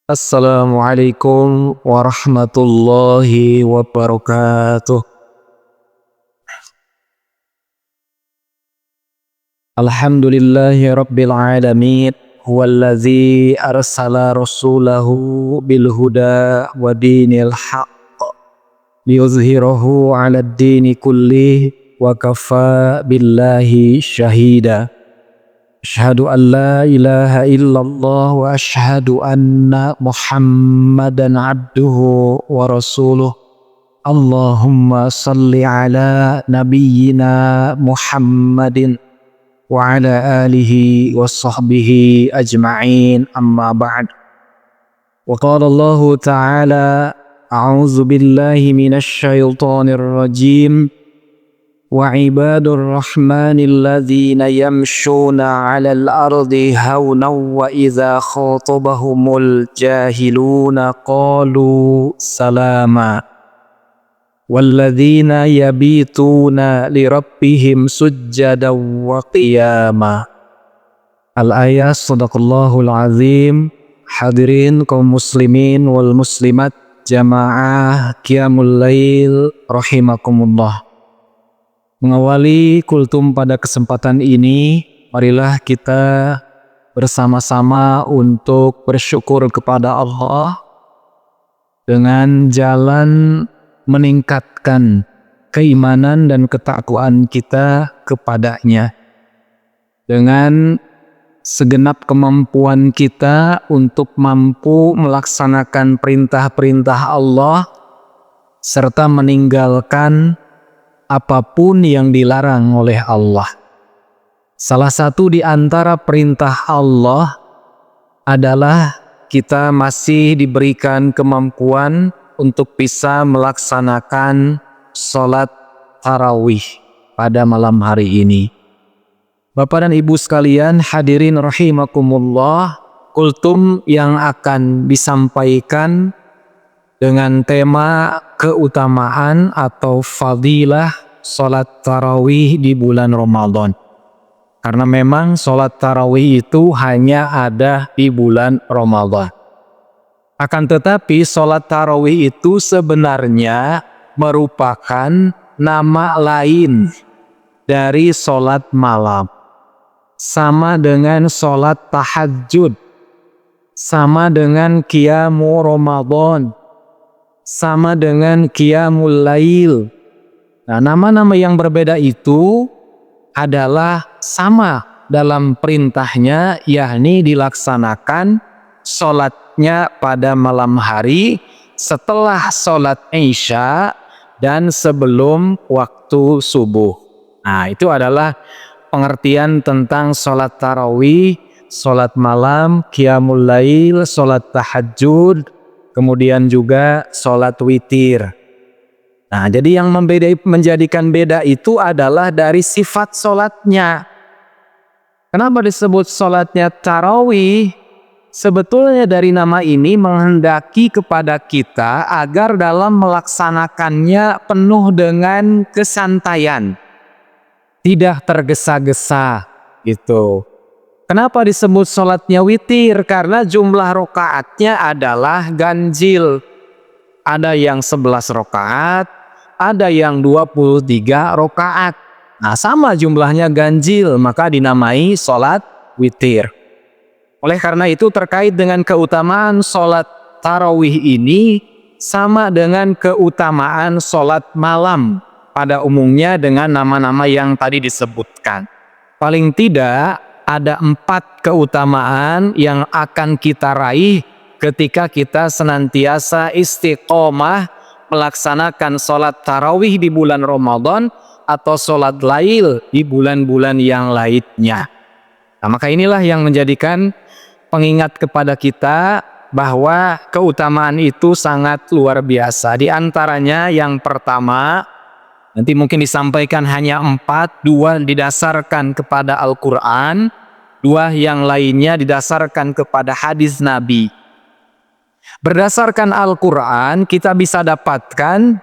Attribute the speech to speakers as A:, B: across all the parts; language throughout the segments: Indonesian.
A: Assalamualaikum warahmatullahi wabarakatuh. Alhamdulillahi rabbil alamin. Huwallazi arsala rasulahu bil huda wa dinil haqq liyuzhirahu 'alad dini kullih wa kafa billahi syahida. Asyhadu an la ilaha illallah wa asyhadu anna Muhammadan abduhu wa rasuluh. Allahumma salli ala nabiyyina Muhammadin wa ala alihi wa sahbihi ajma'in, amma ba'd. Wa qala Allah ta'ala, a'udzu billahi minasy syaithanir rajim. Wa ibadur rahmanil ladzina yamshuna 'alal ardi haunan wa idza khatabahumul jahiluna qalu salama walladzina yabituna lirabbihim sujjadan wa qiyama. Al-ayat. Shadaqallahul azim. Hadirin kaum muslimin wal muslimat jamaah qiyamul lail rahimakumullah. Mengawali kultum pada kesempatan ini, marilah kita bersama-sama untuk bersyukur kepada Allah dengan jalan meningkatkan keimanan dan ketakwaan kita kepadanya. Dengan segenap kemampuan kita untuk mampu melaksanakan perintah-perintah Allah serta meninggalkan apapun yang dilarang oleh Allah. Salah satu di antara perintah Allah adalah kita masih diberikan kemampuan untuk bisa melaksanakan sholat tarawih pada malam hari ini. Bapak dan Ibu sekalian, hadirin rahimakumullah, kultum yang akan disampaikan dengan tema keutamaan atau fadilah sholat tarawih di bulan Ramadan. Karena memang sholat tarawih itu hanya ada di bulan Ramadan. Akan tetapi sholat tarawih itu sebenarnya merupakan nama lain dari sholat malam. Sama dengan sholat tahajud, sama dengan qiyamu Ramadan, sama dengan qiyamul lail. Nah, nama-nama yang berbeda itu adalah sama dalam perintahnya, yakni dilaksanakan sholatnya pada malam hari setelah sholat Isya dan sebelum waktu subuh. Nah, itu adalah pengertian tentang sholat tarawih, sholat malam, qiyamul lail, sholat tahajud, kemudian juga sholat witir. Nah, jadi yang menjadikan beda itu adalah dari sifat sholatnya. Kenapa disebut sholatnya tarawih? Sebetulnya dari nama ini menghendaki kepada kita agar dalam melaksanakannya penuh dengan kesantaian, tidak tergesa-gesa gitu. Kenapa disebut sholatnya witir? Karena jumlah rokaatnya adalah ganjil. Ada yang 11 rokaat, ada yang 23 rokaat. Nah, sama jumlahnya ganjil, maka dinamai sholat witir. Oleh karena itu terkait dengan keutamaan sholat tarawih ini sama dengan keutamaan sholat malam pada umumnya dengan nama-nama yang tadi disebutkan. Paling tidak ada 4 keutamaan yang akan kita raih ketika kita senantiasa istiqomah melaksanakan sholat tarawih di bulan Ramadan atau sholat lail di bulan-bulan yang lainnya. Nah, maka inilah yang menjadikan pengingat kepada kita bahwa keutamaan itu sangat luar biasa. Di antaranya yang pertama, nanti mungkin disampaikan hanya 4, 2 didasarkan kepada Al-Quran, 2 yang lainnya didasarkan kepada hadis Nabi. Berdasarkan Al-Quran kita bisa dapatkan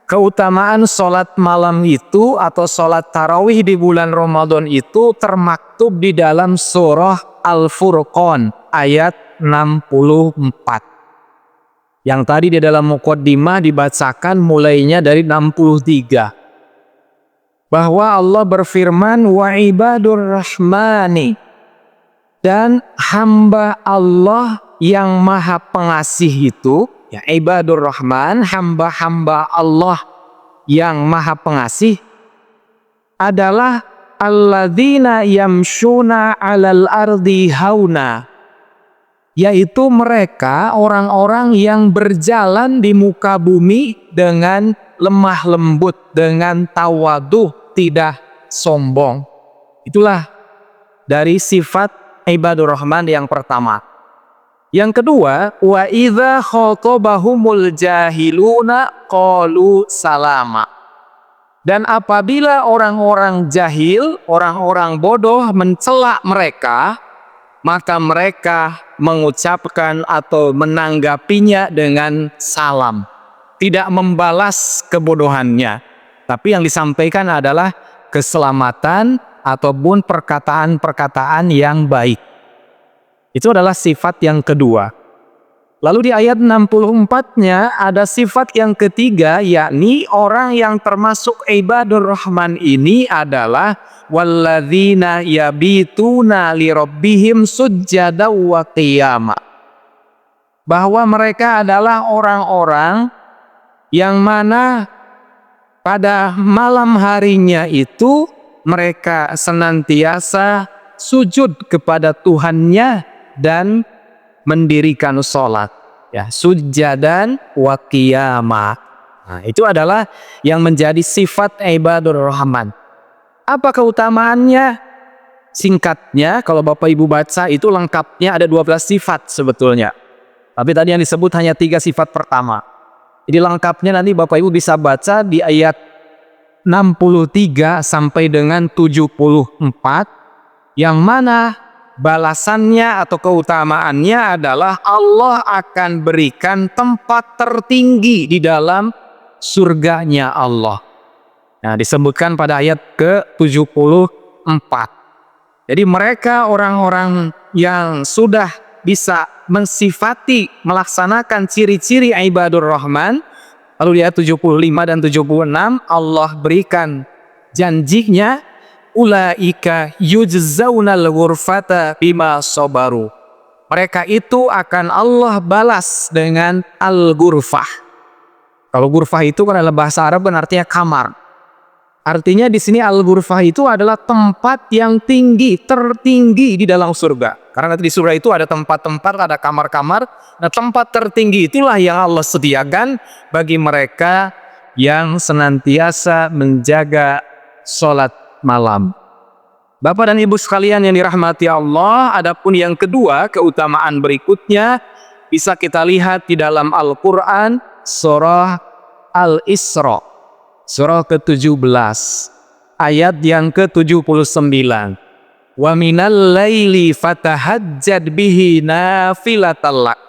A: keutamaan sholat malam itu atau sholat tarawih di bulan Ramadan itu termaktub di dalam surah Al-Furqan ayat 64. Yang tadi di dalam muqaddimah dibacakan mulainya dari 63. Bahwa Allah berfirman wa ibadur rahmani, dan hamba Allah yang maha pengasih itu, ya ibadur rahman, hamba-hamba Allah yang maha pengasih adalah alladzina yamshuna 'alal ardi hauna, yaitu mereka orang-orang yang berjalan di muka bumi dengan lemah lembut, dengan tawaduh, tidak sombong. Itulah dari sifat ibadur rahman yang pertama. Yang kedua, wa idza khatabahumul jahiluna qalu salama. Dan apabila orang-orang jahil, orang-orang bodoh mencela mereka, maka mereka mengucapkan atau menanggapinya dengan salam. Tidak membalas kebodohannya. Tapi yang disampaikan adalah keselamatan ataupun perkataan-perkataan yang baik. Itu adalah sifat yang kedua. Lalu di ayat 64-nya ada sifat yang ketiga, yakni orang yang termasuk ibadur rahman ini adalah walladzina yabituna lirabbihim sujjada wa qiyama. Bahwa mereka adalah orang-orang yang mana pada malam harinya itu mereka senantiasa sujud kepada Tuhannya dan mendirikan sholat, ya, sujjadan wa qiyama. Nah, itu adalah yang menjadi sifat ibadur rahman. Apa keutamaannya? Singkatnya, kalau Bapak Ibu baca itu lengkapnya ada 12 sifat sebetulnya. Tapi tadi yang disebut hanya 3 sifat pertama. Jadi lengkapnya nanti Bapak Ibu bisa baca di ayat 63 sampai dengan 74, yang mana balasannya atau keutamaannya adalah Allah akan berikan tempat tertinggi di dalam surganya Allah. Nah, disebutkan pada ayat ke-74. Jadi mereka orang-orang yang sudah bisa mensifati, melaksanakan ciri-ciri ibadur rahman. Lalu di ayat 75 dan 76 Allah berikan janjinya, ulaika yujzaunal ghurfata bima sabaru. Mereka itu akan Allah balas dengan al-ghurfah. Kalau ghurfah itu kan adalah bahasa Arab kan artinya kamar. Artinya di sini al-ghurfah itu adalah tempat yang tinggi, tertinggi di dalam surga. Karena nanti di surga itu ada tempat-tempat, ada kamar-kamar. Nah, tempat tertinggi itulah yang Allah sediakan bagi mereka yang senantiasa menjaga sholat malam. Bapak dan Ibu sekalian yang dirahmati Allah, adapun yang kedua, keutamaan berikutnya bisa kita lihat di dalam Al-Quran, surah Al-Isra. Surah ke-17 ayat yang ke-79. Wa minal laili fatahajjad bihi nafilatal lak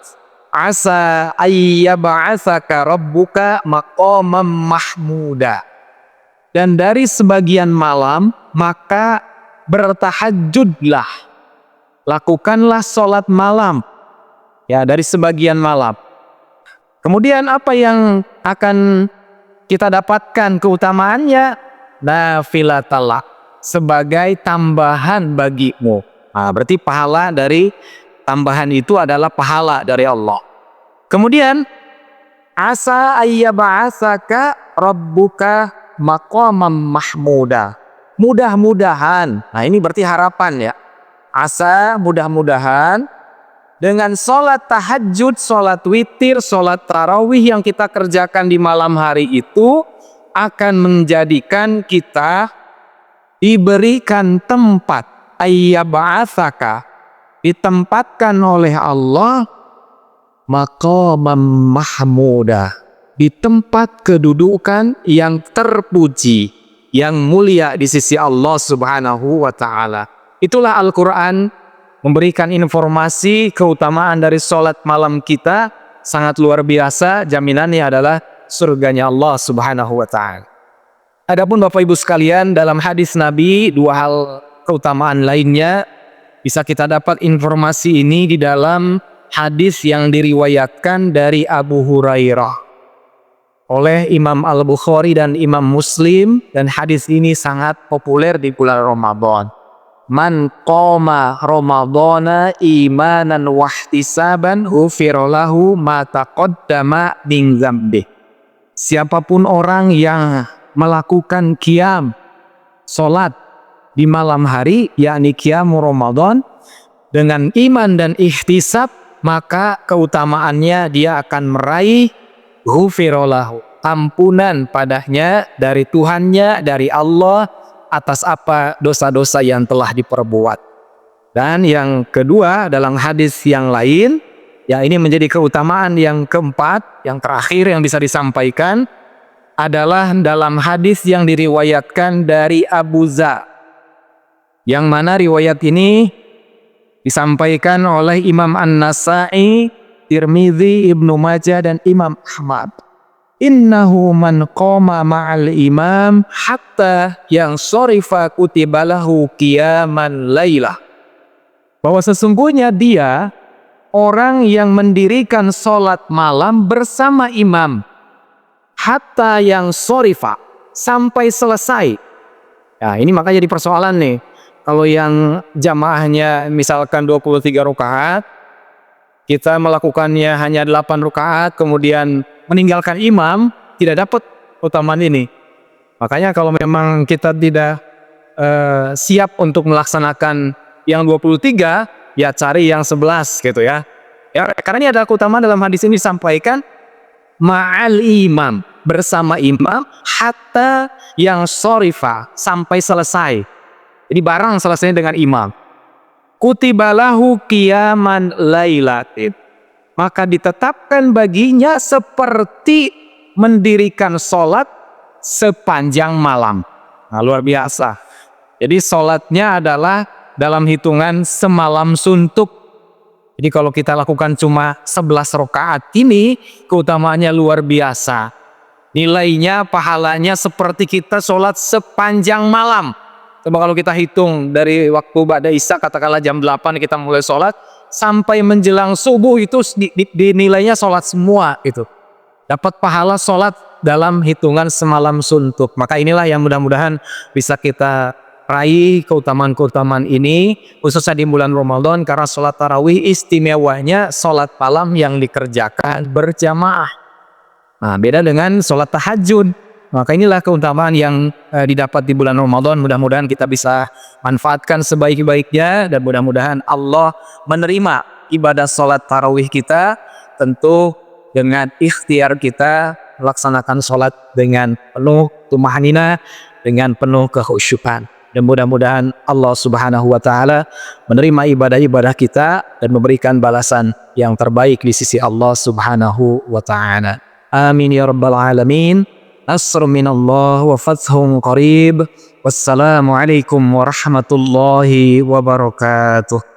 A: asa ayyab'atsaka rabbuka maqaman mahmuda. Dan dari sebagian malam maka bertahajudlah, lakukanlah sholat malam, ya, dari sebagian malam. Kemudian apa yang akan kita dapatkan keutamaannya? Nafilatalak, sebagai tambahan bagimu. Nah, berarti pahala dari tambahan itu adalah pahala dari Allah. Kemudian asa ayyab'atsaka rabbuka maqaman mahmuda. Mudah-mudahan. Nah, ini berarti harapan, ya. Asa, mudah-mudahan dengan sholat tahajud, sholat witir, sholat tarawih yang kita kerjakan di malam hari itu akan menjadikan kita diberikan tempat, ayyab'atsaka, ditempatkan oleh Allah maqaman mahmuda, di tempat kedudukan yang terpuji, yang mulia di sisi Allah Subhanahu wa ta'ala. Itulah Al-Quran memberikan informasi keutamaan dari sholat malam kita, sangat luar biasa. Jaminannya adalah surganya Allah Subhanahu wa ta'ala. Adapun Bapak Ibu sekalian, dalam hadis Nabi, 2 hal keutamaan lainnya bisa kita dapat informasi ini di dalam hadis yang diriwayatkan dari Abu Hurairah oleh Imam Al-Bukhari dan Imam Muslim, dan hadis ini sangat populer di bulan Ramadan. Man qoma ramadhana imanan wahtisaban ghufira lahu ma taqaddama min dzambi. Siapapun orang yang melakukan qiyam, salat di malam hari, yakni qiyam Ramadan, dengan iman dan ihtisab, maka keutamaannya dia akan meraih ghufira lahu, ampunan padanya dari Tuhannya, dari Allah, atas apa dosa-dosa yang telah diperbuat. Dan yang kedua, dalam hadis yang lain, ya ini menjadi keutamaan yang keempat, yang terakhir yang bisa disampaikan, adalah dalam hadis yang diriwayatkan dari Abu Dza, yang mana riwayat ini disampaikan oleh Imam An-Nasa'i, Tirmidzi, Ibnu Majah, dan Imam Ahmad. Innahu man qoma ma'al imam hatta yang sorifa kutibalahu qiyaman laylah. Bahwa sesungguhnya dia orang yang mendirikan sholat malam bersama imam hatta yang sorifa, sampai selesai. Ya, ini makanya jadi persoalan nih. Kalau yang jamaahnya misalkan 23 rakaat, kita melakukannya hanya 8 rakaat, kemudian meninggalkan imam, tidak dapat keutamaan ini. Makanya kalau memang kita tidak siap untuk melaksanakan yang 23, ya cari yang 11 gitu ya. Ya, karena ini ada keutamaan dalam hadis ini disampaikan ma'al imam, bersama imam, hatta yang sorifa, sampai selesai. Jadi barang selesai dengan imam. Kutibalahu qiyaman lailatin, maka ditetapkan baginya seperti mendirikan sholat sepanjang malam. Nah, luar biasa. Jadi sholatnya adalah dalam hitungan semalam suntuk. Jadi kalau kita lakukan cuma 11 rakaat ini, keutamaannya luar biasa. Nilainya, pahalanya seperti kita sholat sepanjang malam. Coba kalau kita hitung dari waktu ba'da isya, katakanlah jam 8 kita mulai sholat, sampai menjelang subuh itu dinilainya sholat semua itu. Dapat pahala sholat dalam hitungan semalam suntuk. Maka inilah yang mudah-mudahan bisa kita raih keutamaan-keutamaan ini, khususnya di bulan Ramadan, karena sholat tarawih istimewanya sholat malam yang dikerjakan berjamaah. Nah, beda dengan sholat tahajud. Maka inilah keutamaan yang didapat di bulan Ramadan. Mudah-mudahan kita bisa manfaatkan sebaik-baiknya, dan mudah-mudahan Allah menerima ibadah sholat tarawih kita, tentu dengan ikhtiar kita melaksanakan sholat dengan penuh tumahanina, dengan penuh kekhusyukan. Dan mudah-mudahan Allah Subhanahu wa Ta'ala menerima ibadah-ibadah kita dan memberikan balasan yang terbaik di sisi Allah Subhanahu wa Ta'ala. Amin ya rabbal alamin. Nasr minallah wa fathun qarib. Wassalamualaikum warahmatullahi wabarakatuh.